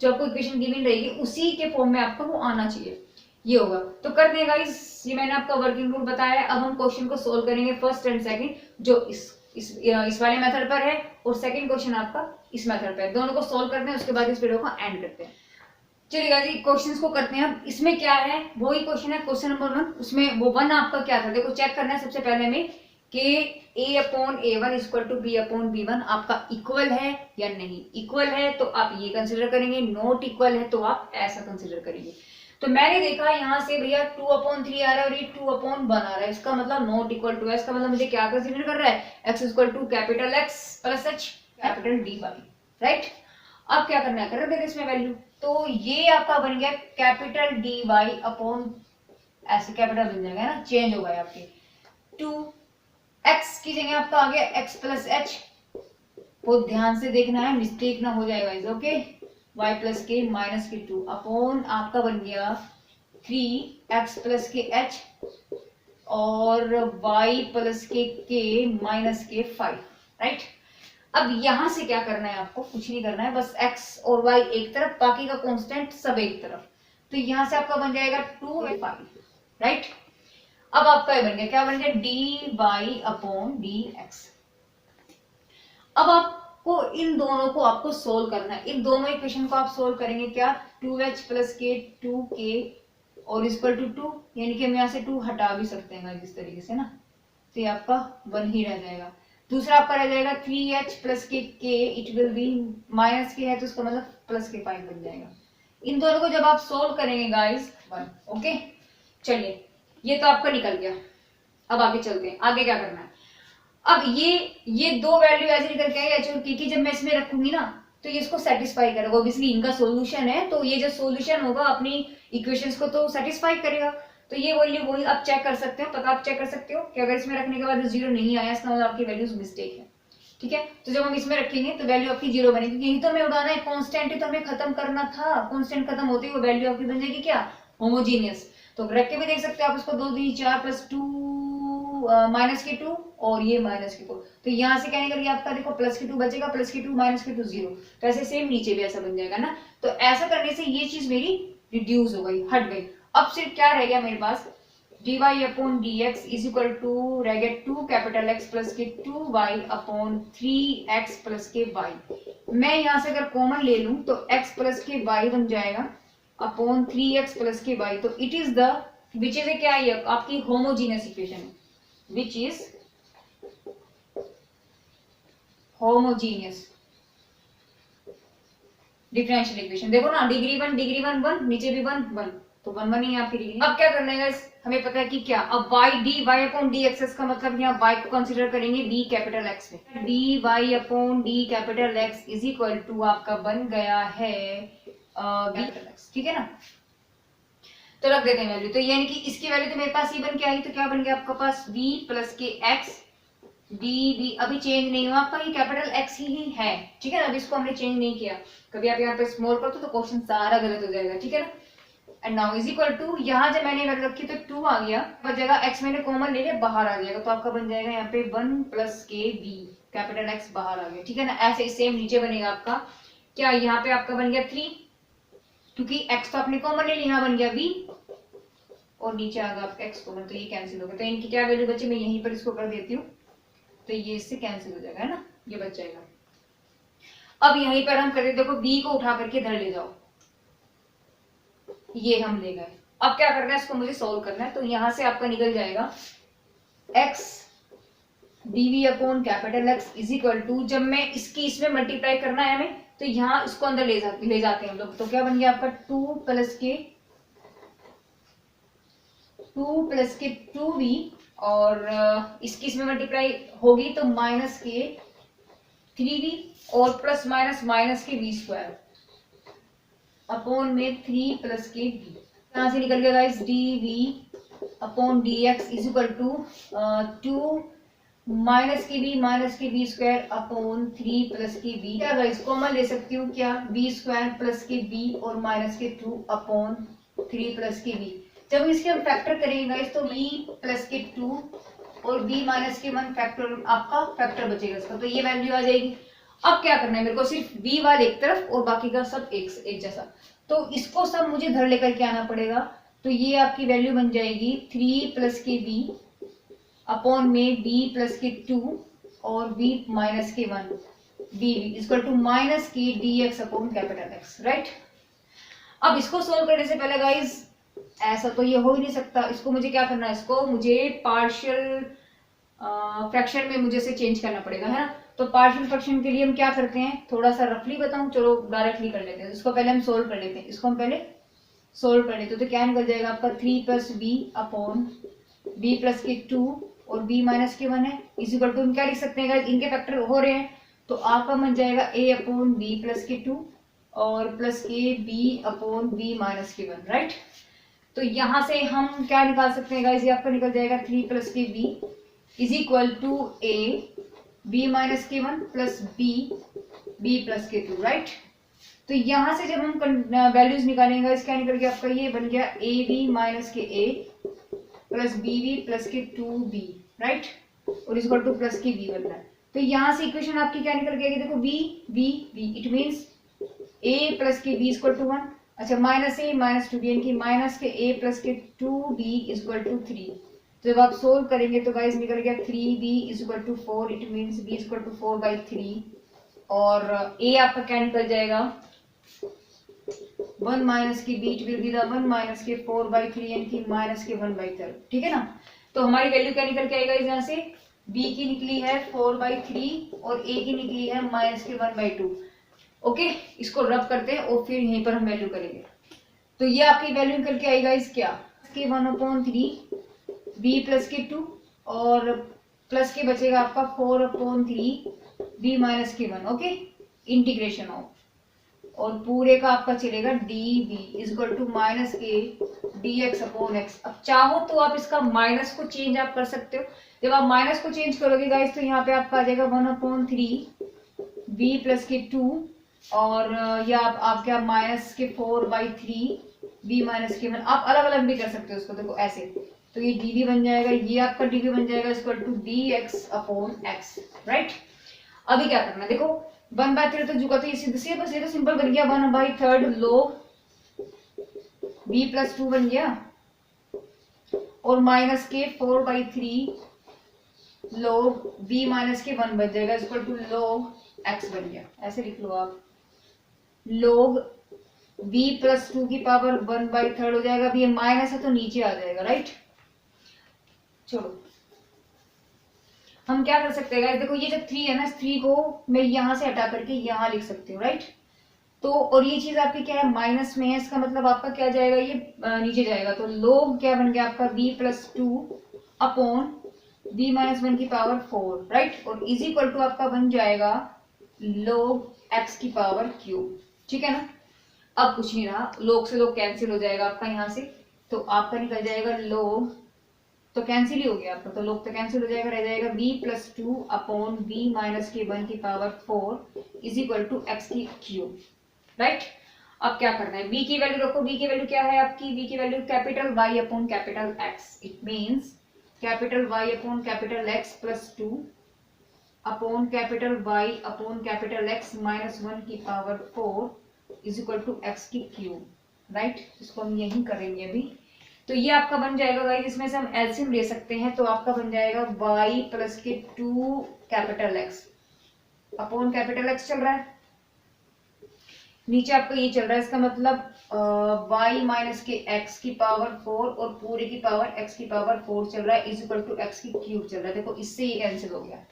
जो आपको इक्वेशन गिवन रहेगी उसी के फॉर्म में आपको वो आना चाहिए, ये होगा। तो कर देगा ये मैंने आपका वर्किंग रूल बताया। अब हम क्वेश्चन को सोल्व करेंगे फर्स्ट एंड सेकंड, जो इस वाले मेथड पर है, और सेकंड क्वेश्चन आपका इस मेथड पर है। दोनों को सोल्व करते हैं, उसके बाद इस वीडियो को एंड करते हैं। चलिएगा जी, क्वेश्चंस को करते हैं। अब इसमें क्या है, वही क्वेश्चन है क्वेश्चन नंबर 1। उसमें वो 1 आपका क्या था, देखो चेक करना है सबसे पहले में कि a upon a1 equal to b upon b1 आपका इक्वल है या नहीं। इक्वल है तो आप ये कंसिडर करेंगे, नॉट इक्वल है तो आप ऐसा कंसिडर करेंगे। तो मैंने देखा यहाँ से भैया 2/3 आ रहा है और ये 2/1 आ रहा है, इसका मतलब नॉट इक्वल टू है। इसका मतलब मुझे क्या कंसिडर कर रहा है, x equal to capital X plus h capital dy, right. अब क्या करना है, कर देते इसमें वैल्यू, तो ये आपका बन गया कैपिटल डी वाई अपॉन, ऐसे कैपिटल बन जाएगा ना, चेंज हो गए आपके 2x की जगह आपका आ गया x प्लस एच। वो ध्यान से देखना है, मिस्टेक ना हो जाएगा, ओके। y प्लस के माइनस के 2 अपॉन आपका बन गया 3x प्लस के h और y प्लस के माइनस के 5, राइट। अब यहां से क्या करना है, आपको कुछ नहीं करना है, बस x और y एक तरफ, बाकी का कांस्टेंट सब एक तरफ। तो यहां से आपका बन जाएगा 2 और 5, राइट। अब आपका ये बन गया, क्या बन गया, dy अपॉन dx। अब आपको इन दोनों को आपको सोल्व करना है। इन दोनों इक्वेशन को आप सोल्व करेंगे क्या, 2h प्लस के 2k और इक्वल टू 2, यानी कि हम यहाँ से 2 हटा भी सकते हैं जिस तरीके से ना, तो ये आपका 1 ही रह जाएगा। दूसरा आपका रह जाएगा 3h प्लस के इट विल बी माइनस के है तो उसका मतलब प्लस के 5 बन जाएगा। इन दोनों को जब आप सोल्व करेंगे गाइस 1, ओके। चलिए ये तो आपका निकल गया। अब आगे चलते हैं, आगे क्या करना है। अब ये दो वैल्यू ऐसे निकल के आई एच और के की, जब मैं इसमें रखूंगी ना तो ये इसको सेटिस्फाई करेगा। ऑब्वियसली इनका सॉल्यूशन है, तो ये जो सॉल्यूशन होगा अपनी इक्वेशंस को तो सेटिस्फाई करेगा। तो ये वैल्यू वही आप चेक कर सकते हो, पता आप चेक कर सकते हो कि अगर इसमें रखने के बाद 0 नहीं आया, इसका मतलब आपकी वैल्यूज मिस्टेक है, ठीक है। तो जब हम इसमें रखेंगे तो वैल्यू आपकी 0 बनेगी, यही तो हमें उड़ाना है, कांस्टेंट ही तो हमें खत्म करना था। कांस्टेंट खत्म होते ही वो वैल्यू आपकी बन जाएगी क्या, होमोजीनियस। तो रख के भी देख सकते हो आप इसको, 2 3 4 प्लस 2 माइनस के 2 और ये माइनस के 2, तो यहाँ से क्या निकल गया आपका, देखो प्लस के 2 बचेगा, प्लस के 2 माइनस के 2 0। तो ऐसे सेम नीचे भी ऐसा बन जाएगा ना। तो ऐसा करने से ये चीज मेरी रिड्यूस हो गई, हट गई। अब सिर्फ क्या रह गया मेरे पास, dy upon dx is equal to रह गया 2 कैपिटल X प्लस के 2y अपॉन 3x प्लस के y। मैं यहाँ से अगर कॉमन ले लूं तो x प्लस के y बन जाएगा अपॉन 3x प्लस के y। तो it is the which is क्या है, आपकी होमोजीनियस इक्वेशन है, which is homogeneous differential equation. देखो ना, डिग्री 1 1 नीचे भी 1 1, तो 1 1 ही है आपकी डिग्री। अब क्या करना है, हमें पता है कि क्या, अब y dy अपॉन dx का मतलब यहाँ y को कंसीडर करेंगे d कैपिटल x में, dy upon d capital x is equal to आपका बन गया है कैपिटल x, ठीक है ना। तो रख देते हैं वैल्यू, तो यानी कि इसकी वैल्यू तो मेरे पास ही बन के आई, तो क्या बन गया आपका पास v प्लस के x dd, अभी चेंज नहीं हुआ आपका, ये कैपिटल x ही है, ठीक है ना। अभी इसको हमने चेंज नहीं किया। कभी आप यहाँ पे स्मॉल करते तो क्वेश्चन सारा गलत हो जाएगा, ठीक है ना। And now is equal to, यहाँ जब मैंने वैल्यू रखी तो 2 आ गया, बचेगा x मैंने कॉमन ले लिया, बाहर आ जाएगा, तो आपका बन जाएगा यहाँ पे 1 प्लस के v कैपिटल x बाहर आ गया, ठीक है ना। ऐसे सेम नीचे बनेगा आपका, क्या यहाँ पे आपका बन गया 3, क्योंकि x तो आपने कॉमन ले लिया, यहाँ बन गया v और नीचे आ गया आपका x कॉमन, तो ये कैंसिल हो गया। तो इनकी क्या वैल्यू बची, मैं यहीं पर इसको कर देती हूँ, तो ये इससे कैंसिल हो जाएगा, है ना, ये बच जाएगा। अब यहीं पर हम करें, देखो b को उठा करके इधर ले जाओ, ये हम ले गए। अब क्या करना है, इसको मुझे सोल्व करना है। तो यहां से आपका निकल जाएगा x dv upon capital X is equal to, जब मैं इसकी इसमें मल्टीप्लाई करना है हमें, तो यहाँ इसको अंदर ले जाते हैं हम लोग। तो क्या बन गया आपका 2 प्लस के 2v, और इसकी इसमें मल्टीप्लाई होगी तो माइनस के 3v, और प्लस माइनस माइनस के v स्क्वायर अपॉन में 3 प्लस के v। यहाँ से निकल गया guys dv upon dx is equal to 2 minus के v स्क्वायर अपॉन 3 प्लस के v। क्या गाइस कॉमन ले सकती हूँ क्या, v स्क्वायर प्लस के v और माइनस के 2 अपॉन 3 प्लस के v। जब इसके हम फैक्टर करेंगे गाइस, तो v प्लस के 2 और v माइनस के 1 फैक्टर, आपका फैक्टर बचेगा इसका, तो ये वैल्यू आ जाएगी। अब क्या करना है मेरे को, सिर्फ v वाले एक तरफ और बाकी का सब एक जैसा, तो इसको सब मुझे घर लेकर के आना पड़ेगा। तो ये आपकी वैल्यू बन जाएगी 3 प्लस के v अपॉन में v प्लस के 2 और v माइनस के 1 dv इक्वल टू माइनस के dx upon capital X, right. अब इसको सोल्व करने से पहले गाइज, ऐसा तो ये हो ही नहीं सकता, इसको मुझे क्या करना है, इसको मुझे पार्शियल फ्रैक्शन में मुझे से चेंज करना पड़ेगा, है ना। तो पार्शियल फ्रैक्शन के लिए हम क्या करते हैं, थोड़ा सा रफली बताऊं, चलो डायरेक्टली कर लेते हैं। इसको पहले हम सोल्व कर लेते हैं, इसको हम पहले सोल्व कर लेते हैं। तो क्या निकल जाएगा आपका 3 plus B upon B plus के 2 और b माइनस के 1 है, इस इक्वल टू हम क्या लिख सकते हैं, इनके फैक्टर हो रहे हैं, तो आपका बन जाएगा a अपॉन बी प्लस के 2 और प्लस के b अपॉन b माइनस के 1, राइट। तो यहाँ से हम क्या निकाल सकते हैं गाइस, ये आपका निकल जाएगा 3 प्लस के b is equal to a b minus के 1 प्लस b प्लस के 2, राइट। तो यहाँ से जब हम वैल्यूज निकालेंगे गाइस, क्या निकल गया आपका, ये बन गया ab माइनस के a प्लस bv प्लस के 2b, राइट, और इस इक्वल टू प्लस के b बन रहा है। तो यहाँ से इक्वेशन आपकी क्या निकल गई, देखो v it means a plus के b इक्वल टू 1, अच्छा माइनस a माइनस 2b, यानी माइनस के a प्लस के 2b इक्वल टू 3। तो जब आप सोल्व करेंगे तो गाइस निकल गया 3b equal to 4, it means b equal to 4/3, और a आपका क्या निकल जाएगा 1 माइनस की b, it will be the 1 minus के 4/3 यानी माइनस के 1/3, ठीक है ना। तो हमारी वैल्यू क्या निकल के आएगा, यहाँ से b की निकली है 4/3 और a की निकली है माइनस के 1/2। ओके, इसको रब करते हैं और फिर यहीं पर हम वैल्यू करेंगे। तो ये आपकी वैल्यू निकल के आएगा इस क्या के 1/3 b प्लस के 2 और प्लस के बचेगा आपका 4/3 b माइनस के 1। ओके, इंटीग्रेशन ऑफ, और पूरे का आपका चलेगा dv इक्वल टू माइनस के dx अपॉन x। अब चाहो तो आप इसका माइनस को चेंज आप कर सकते हो। जब आप माइनस को चेंज करोगे गाइस, तो यहाँ पे आपका आ जाएगा 1/3 b प्लस के 2 और या आप क्या माइनस के 4/3 b माइनस के 1। आप अलग अलग भी कर सकते हो उसको, देखो ऐसे। तो ये dv बन जाएगा, ये आपका dv बन जाएगा equal to dx upon x, right. अभी क्या करना है, देखो 1/3 तक झुका, तो ये सीधे बस, ये तो सिंपल बन गया 1/3 log b प्लस 2 बन गया, और माइनस के 4/3 log b माइनस के 1 बन जाएगा इक्वल टू log x बन गया। ऐसे लिख लो आप, log b प्लस 2 की पावर 1/3 हो जाएगा। अभी ये माइनस है तो नीचे आ जाएगा, राइट। चलो हम क्या कर सकते हैं, देखो ये जो 3 है ना, इस 3 को मैं यहाँ से हटा करके यहाँ लिख सकती हूँ, राइट। तो और ये चीज आपकी क्या है, माइनस में है, इसका मतलब आपका क्या जाएगा, ये नीचे जाएगा। तो log क्या बन गया आपका b plus 2 upon b minus 1 की पावर 4, राइट, और इज इक्वल टू आपका बन जाएगा log x की पावर क्यूब, ठीक है ना। अब कुछ नहीं रहा, log से log कैंसिल हो जाएगा आपका यहाँ से, तो आपका निकल जाएगा log, तो कैंसिल ही हो गया आपका, तो log तो कैंसिल हो जाएगा, रह जाएगा b plus 2 upon b minus के 1 की power 4 is equal to x की क्यूब, राइट। अब क्या करना है, b की वैल्यू रखो, b की वैल्यू क्या है आपकी, b की value capital Y upon capital X, it means capital Y upon capital X plus 2 upon capital Y upon capital X minus 1 की power 4 is equal to x की cube, right. इसको हम यही करेंगे अभी। तो ये आपका बन जाएगा गाइस, इसमें से हम एलसीएम ले सकते हैं, तो आपका बन जाएगा y प्लस के 2 capital x upon capital x चल रहा है, नीचे आपका ये चल रहा है, इसका मतलब y माइनस के x की पावर 4 और पूरे की पावर x की पावर 4 चल रहा है इज इक्वल टू x की क्यूब चल रहा है। देखो इससे ये कैंसिल हो गया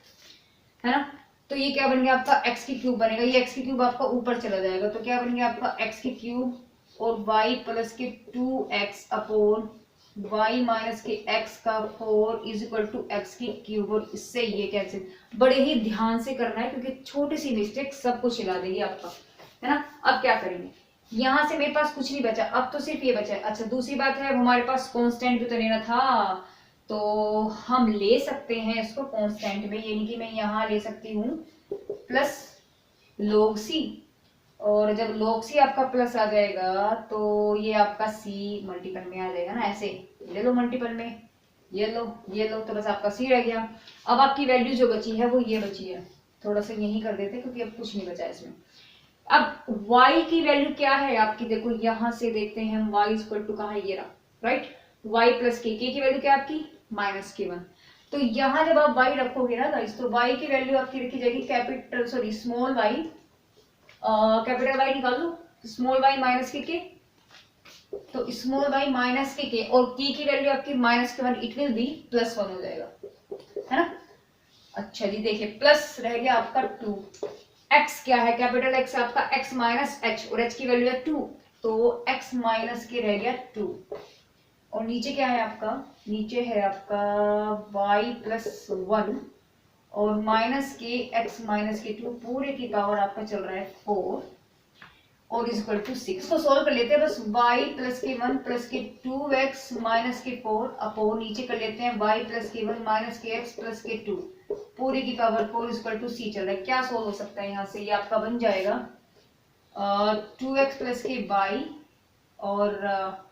है ना, तो ये क्या बन गया आपका x की क्यूब बनेगा, ये x की क्यूब आपका ऊपर चला जाएगा, तो क्या बन गया आपका x की क्यूब और y प्लस के 2x अपॉन y माइनस के x का 4 इज इक्वल टू x की क्यूब, और इससे ये कैंसिल। बड़े ही ध्यान से करना है क्योंकि छोटी सी मिस्टेक सब कुछ हिला देगी आपका, है ना। अब क्या करेंगे, यहां से मेरे पास कुछ नहीं बचा, अब तो सिर्फ ये बचा है। अच्छा दूसरी बात है, हमारे पास कांस्टेंट भी तो लेना था, तो हम ले सकते हैं इसको कांस्टेंट में, यानी कि मैं यहाँ ले सकती हूँ प्लस log c, और जब log c आपका प्लस आ जाएगा तो ये आपका c मल्टीपल में आ जाएगा ना, ऐसे ले लो मल्टीपल में, ये लो, तो बस आपका c रह गया। अब आपकी वैल्यू जो बची है वो ये बची है, थोड़ा सा यही कर देते क्योंकि अब कुछ नहीं बचा इसमें। अब y की वैल्यू क्या है आपकी, देखो यहां से देखते हैं हम, y इक्वल टू कहाँ है, ये रहा, राइट, y प्लस k की वैल्यू क्या है आपकी माइनस k1। तो यहाँ जब आप y रखोगे ना गाइस, तो y की वैल्यू आपकी रखी जाएगी capital sorry small y, capital y निकाल लो, स्मॉल y माइनस के, तो स्मॉल y माइनस के और k की वैल्यू आपकी माइनस के 1, इट विल बी +1 हो जाएगा, है ना। अच्छा जी देखिए, प्लस रह गया आपका 2, x क्या है, कैपिटल X आपका x माइनस h, और h की वैल्यू है 2, तो x माइनस के रह गया 2, और नीचे क्या है आपका, नीचे है आपका y प्लस 1 और माइनस के x माइनस के 2 पूरे की पावर आपका चल रहा है 4 और इज इक्वल टू 6। तो सोल्व कर लेते हैं, बस y प्लस के 1 प्लस के 2x माइनस के 4 अपॉन नीचे कर लेते हैं y प्लस के 1 माइनस के x प्लस के 2 पूरे की power 4 is equal to c चल रहा है। क्या सोल्व हो सकता है यहाँ से, ये आपका बन जाएगा 2x प्लस के y और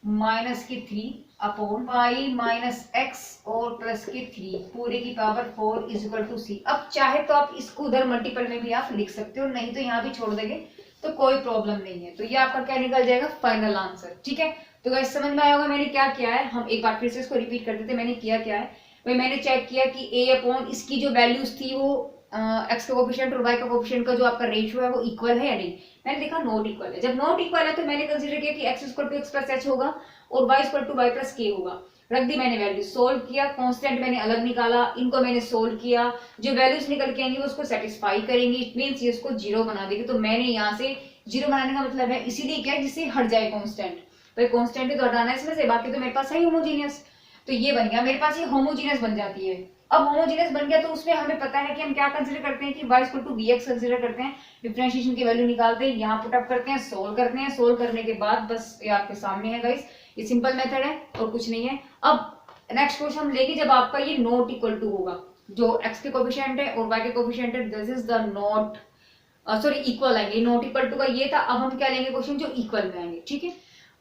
माइनस के 3 अपॉन y माइनस x और प्लस के 3 पूरे की power 4 is equal to c। अब चाहे तो आप इसको उधर मल्टीपल में भी आप लिख सकते हो, नहीं तो यहाँ भी छोड़ देंगे तो कोई प्रॉब्लम नहीं है। तो ये आपका क्या निकल जाएगा, फाइनल आंसर, ठीक है। तो गाइस समझ में आया होगा मैंने क्या किया है, हम एक बार फिर से इसको रिपीट कर देते, मैंने किया क्या है भाई, मैंने चेक किया कि a अपॉन इसकी जो वैल्यूज थी वो x का कोफिशिएंट और y का कोफिशिएंट का जो आपका रेशियो है वो इक्वल है या नहीं। मैंने देखा नॉट इक्वल है, जब नॉट इक्वल है तो मैंने कंसीडर किया कि x equal to x plus h होगा और y equal to y plus k होगा। रख दी मैंने वैल्यू, सोल्व किया, कांस्टेंट मैंने अलग निकाला, इनको मैंने सोल्व किया, जो वैल्यूज निकल के आएंगी उसको सेटिस्फाई करेंगी, इट मींस ये इसको जीरो बना देगी। तो मैंने यहाँ से जीरो बनाने का मतलब है इसीलिए क्या, जिससे हट जाए कांस्टेंट, भाई कांस्टेंट ही तो हटाना है इसमें से, बाकी तो मेरे पास है होमोजीनियस। तो ये बन गया मेरे पास, ये होमोजीनियस बन जाती है। अब होमोजीनियस बन गया तो उसमें हमें पता है कि हम क्या कंसीडर करते हैं कि y equal to vx consider करते हैं, डिफरेंशिएशन की वैल्यू निकालते हैं, यहाँ पुट अप करते हैं, सोल्व करते हैं, सोल्व करने के बाद बस ये आपके सामने है गाइस, ये सिंपल मेथड है और कुछ नहीं है। अब नेक्स्ट क्वेश्चन हम लेंगे जब आपका ये नॉट इक्वल टू होगा, जो x के कोफिशिएंट है और y के कोफिशिएंट है, this is the not sorry equal आएंगे, नॉट इक्वल टू का ये था। अब हम क्या लेंगे क्वेश्चन जो इक्वल में आएंगे, ठीक है।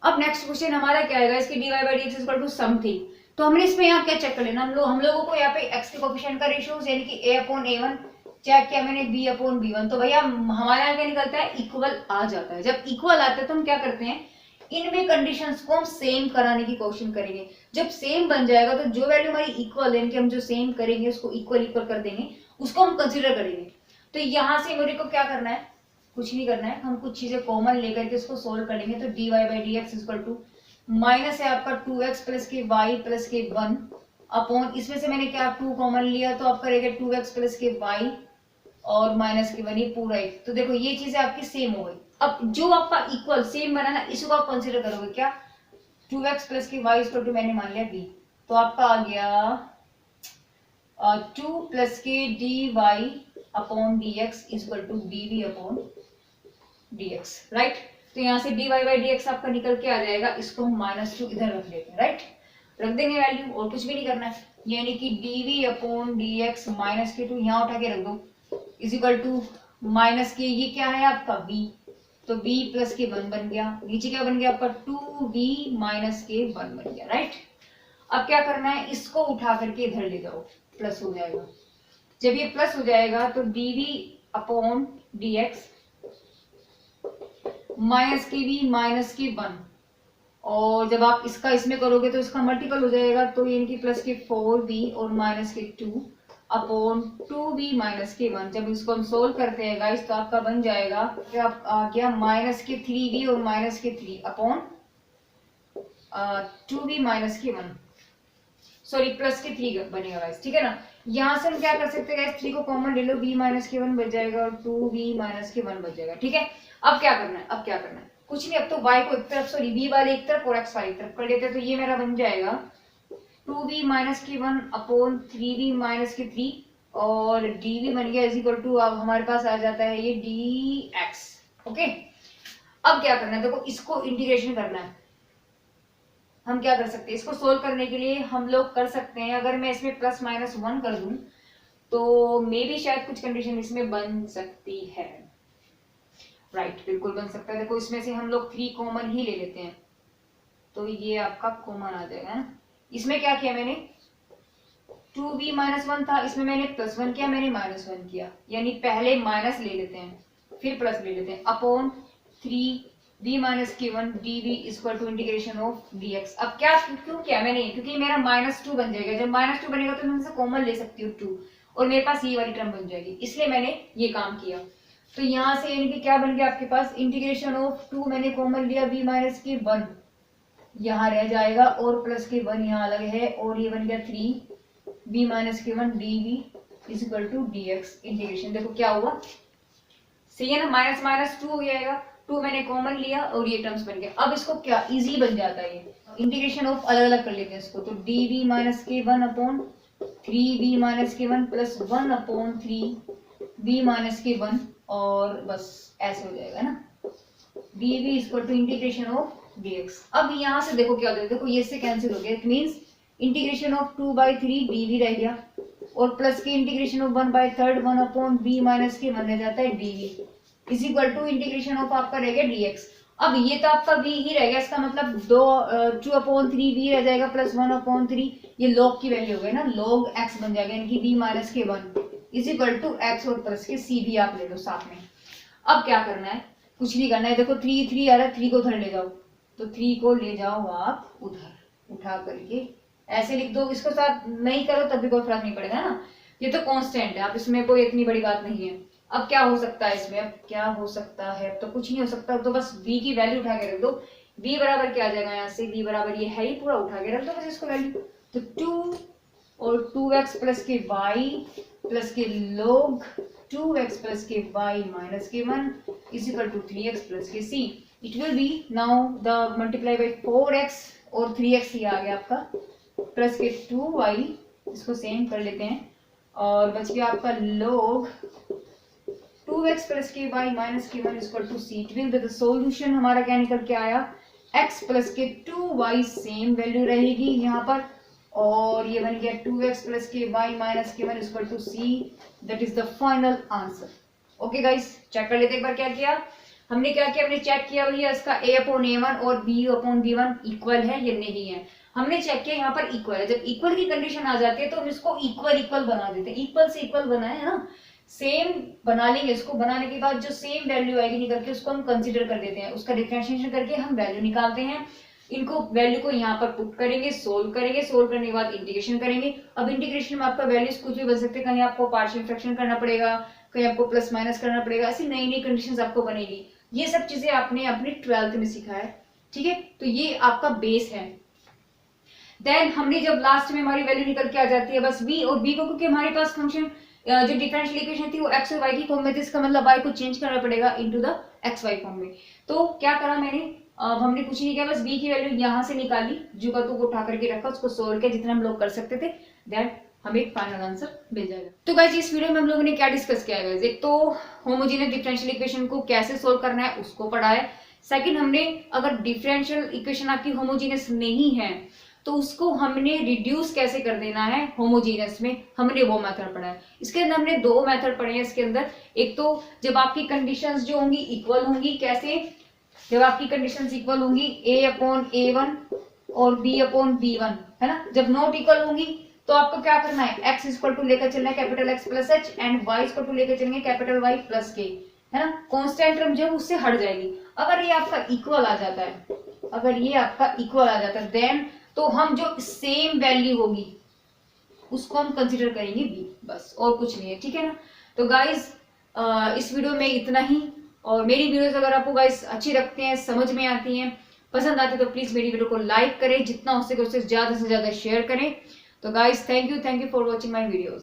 अब नेक्स्ट क्वेश्चन हमारा क्या आएगा, इसकी dy by dx equal to something. तो हमने इसमें यहाँ क्या चेक कर लेना, हम लोगों को यहाँ पे x के कोफिशिएंट का रेशियो यानी कि a अपॉन a1 चेक किया मैंने, b अपॉन b1, तो भैया हमारे यहाँ क्या निकलता है, इक्वल आ जाता है। जब इक्वल आता है तो हम क्या करते हैं, इनमें कंडीशंस को हम सेम कराने की कोशिश करेंगे। जब सेम बन जाएगा तो जो वैल्यू हमारी इक्वल है, हम जो सेम करेंगे उसको इक्वल इक्वल कर देंगे, उसको हम कंसीडर करेंगे। तो यहाँ से मेरे को क्या करना है, कुछ नहीं करना है, हम कुछ चीजें कॉमन लेकर के इसको सोल्व कर लेंगे। तो dy by dx equal to minus है आपका 2x प्लस के y प्लस के 1 अपॉन, इसमें से मैंने क्या 2 कॉमन लिया तो आपका रहेगा 2x प्लस के y और माइनस के 1, ये पूरा ही। तो देखो ये चीजें आपकी सेम हो गई। अब जो आपका इक्वल सेम बना ना, इसको आप कंसीडर करोगे क्या, 2x प्लस के y इक्वल टू मैंने मान लिया b, तो आपका आ गया 2 प्लस के dy upon dx equal to dv upon dx, right. तो यहाँ से dy बाई dx आपका निकल के आ जाएगा, इसको हम -2 इधर रख लेते हैं, राइट, रख देंगे वैल्यू और कुछ भी नहीं करना है, यानी कि dv अपॉन dx माइनस के 2 यहाँ उठा के रख दो इज इक्वल टू माइनस के, ये क्या है आपका b, तो b प्लस के 1 बन गया, नीचे क्या बन गया आपका 2v माइनस के 1 बन गया, राइट। अब क्या करना है, इसको उठा करके इधर ले जाओ, प्लस हो जाएगा। जब ये प्लस हो जाएगा तो dv अपॉन dx माइनस के v माइनस के 1 और जब आप इसका इसमें करोगे तो इसका मल्टीपल हो जाएगा, तो यानी कि प्लस के 4b और माइनस के 2 अपॉन 2b माइनस के 1। जब इसको हम सोल्व करते हैं गाइस तो आपका बन जाएगा, आप आ गया माइनस के 3b और माइनस के 3 अपॉन 2b माइनस के 1, सॉरी प्लस के 3 बनेगा गाइस, ठीक है ना। यहाँ से हम क्या कर सकते हैं गाइस, 3 को कॉमन ले लो, b माइनस के 1 बच जाएगा और 2b माइनस के 1 बच जाएगा, ठीक है। अब क्या करना है, अब क्या करना है, कुछ नहीं, अब तो y को एक तरफ, सॉरी b वाले एक तरफ और x वाले एक तरफ कर लेते हैं, तो ये मेरा बन जाएगा 2b माइनस के 1 अपॉन 3b माइनस के 3 और dv बन गया इज इक्वल टू, अब हमारे पास आ जाता है ये dx, ओके। अब क्या करना है, देखो इसको इंटीग्रेशन करना है। हम क्या कर सकते हैं, इसको सोल्व करने के लिए हम लोग कर सकते हैं, अगर मैं इसमें प्लस माइनस 1 कर दूं तो मे भी शायद कुछ कंडीशन इसमें बन सकती है, राइट, बिल्कुल बन सकता है। देखो इसमें से हम लोग 3 कॉमन ही ले लेते हैं, तो ये आपका कॉमन आ जाएगा ना। इसमें क्या किया मैंने, 2b माइनस 1 था, इसमें मैंने प्लस 1 किया, मैंने माइनस 1 किया, यानी पहले माइनस ले लेते हैं फिर प्लस ले लेते हैं, अपॉन 3b माइनस के 1 dv equal to integration of dx। अब क्या क्यों किया मैंने, क्योंकि मेरा -2 बन जाएगा, जब -2 बनेगा तो मैं इनसे कॉमन ले सकती हूँ 2 और मेरे पास ये वाली टर्म बन जाएगी, इसलिए मैंने ये काम किया। तो यहाँ से यानी कि क्या बन गया आपके पास, इंटीग्रेशन ऑफ 2 मैंने कॉमन लिया, b माइनस के 1 यहाँ रह जाएगा और प्लस के 1 यहाँ अलग है, और ये बन गया 3b माइनस के 1 dv is equal to dx integration. देखो क्या हुआ, सही है ना, माइनस माइनस 2 हो जाएगा, 2 मैंने कॉमन लिया और ये टर्म्स बन गया। अब इसको क्या इजीली बन जाता है, ये इंटीग्रेशन ऑफ अलग अलग कर लेते हैं इसको, तो dv माइनस के 1 अपॉन 3b माइनस के 1 प्लस 1 अपॉन 3b माइनस के 1 और बस ऐसे हो जाएगा ना, dv equal to integration of dx। अब यहाँ से देखो क्या हो जाएगा, देखो ये से कैंसिल हो गया, it means integration of 2/3 dv रह गया और प्लस के integration of 1/3 1 upon b minus के 1 रह जाता है dv is equal to integration of आपका रह गया dx। अब ये तो आपका b ही रह गया, इसका मतलब 2/3b रह जाएगा प्लस 1/3, ये log की वैल्यू हो गई ना, log x बन जाएगा, यानी कि b माइनस के 1 इज इक्वल टू x और प्लस के c भी आप ले लो साथ में। अब क्या करना है, कुछ नहीं करना है, देखो 3 3 आ रहा है, 3 को उधर ले जाओ, तो 3 को ले जाओ आप उधर उठा करके ऐसे लिख दो, इसको साथ नहीं करो तब भी कोई फर्क नहीं पड़ेगा ना, ये तो कांस्टेंट है, आप इसमें कोई इतनी बड़ी बात नहीं है। अब क्या हो सकता है इसमें, अब क्या हो सकता है, अब तो कुछ नहीं हो सकता, तो बस b की वैल्यू उठा के रख दो, b बराबर क्या आ जाएगा, यहाँ से b बराबर ये है ही, पूरा उठा के रख दो बस इसको वैल्यू, तो 2 और 2x प्लस के y प्लस के log 2x प्लस के y माइनस के 1 is equal to 3x plus के c। It will be now the multiply by 4x और 3x ही आ गया आपका प्लस के 2y, इसको सेम कर लेते हैं और बच गया आपका log 2x प्लस के y माइनस के 1 equal to c। It will be the solution, हमारा क्या निकल के आया, x प्लस के 2y सेम वैल्यू रहेगी यहाँ पर, और ये बन गया 2x प्लस के y माइनस के 1 equal to c, that is the final answer. Okay guys, check कर लेते एक बार क्या किया हमने, क्या किया हमने चेक किया भैया इसका a अपॉन a1 और b अपॉन b1 इक्वल है या नहीं है, हमने चेक किया यहाँ पर इक्वल है। जब इक्वल की कंडीशन आ जाती है तो हम इसको इक्वल इक्वल बना देते हैं, इक्वल से इक्वल बनाए है ना, सेम बना लेंगे, इसको बनाने के बाद जो सेम वैल्यू आएगी निकल के उसको हम कंसीडर कर देते हैं, उसका डिफरेंशिएशन करके हम वैल्यू निकालते हैं, इनको वैल्यू को यहाँ पर पुट करेंगे, सोल्व करेंगे, सोल्व करने के बाद इंटीग्रेशन करेंगे। अब इंटीग्रेशन में आपका वैल्यूज कुछ भी बन सकते हैं, कहीं आपको पार्शियल फ्रैक्शन करना पड़ेगा, कहीं आपको प्लस माइनस करना पड़ेगा, ऐसी नई नई कंडीशंस आपको बनेगी। ये सब चीजें आपने अपनी 12th में सीखा है, ठीक है, तो ये आपका बेस है। देन हमने जब लास्ट में हमारी वैल्यू निकल के आ जाती है बस b और b को, क्योंकि हमारे पास फंक्शन जो डिफरेंशियल इक्वेशन थी वो x और y की फॉर्म में थी, इसका मतलब y को चेंज करना पड़ेगा इनटू द xy फॉर्म में। तो क्या करा मैंने, हमने कुछ नहीं किया, बस b की वैल्यू यहाँ से निकाली, जो का तो उठा करके रखा, उसको सोल्व किया जितना हम लोग कर सकते थे, दैट हमें एक फाइनल आंसर मिल जाएगा। तो गाइस इस वीडियो में हम लोगों ने क्या डिस्कस किया है, एक तो होमोजेनियस डिफरेंशियल इक्वेशन को कैसे सोल्व करना है उसको पढ़ा है। सेकंड, हमने अगर डिफरेंशियल इक्वेशन आपकी होमोजेनियस नहीं है तो उसको हमने रिड्यूस कैसे कर देना है होमोजेनियस में, हमने वो मेथड पढ़ा है। इसके अंदर हमने 2 मेथड पढ़े हैं इसके अंदर, एक तो जब आपकी कंडीशंस जो होंगी इक्वल होंगी, कैसे, जब आपकी कंडीशंस इक्वल होंगी a अपॉन a1 और b अपॉन b1, है ना, जब नॉट इक्वल होंगी तो आपको क्या करना है, x इक्वल टू लेकर चलना है capital X plus h and y equal to लेकर चलेंगे कैपिटल Y प्लस k, है ना, कांस्टेंट टर्म जो उससे हट जाएगी। अगर ये आपका इक्वल आ जाता है अगर ये आपका इक्वल आ जाता है देन तो हम जो सेम वैल्यू होगी उसको हम कंसिडर करेंगे बी, बस और कुछ नहीं है, ठीक है ना। तो गाइज इस वीडियो में इतना ही, और मेरी वीडियोस अगर आपको गाइज अच्छी लगती हैं, समझ में आती हैं, पसंद आती है तो प्लीज मेरी वीडियो को लाइक करें, जितना हो सके उससे ज्यादा से ज्यादा शेयर करें। तो guys thank you for watching my videos.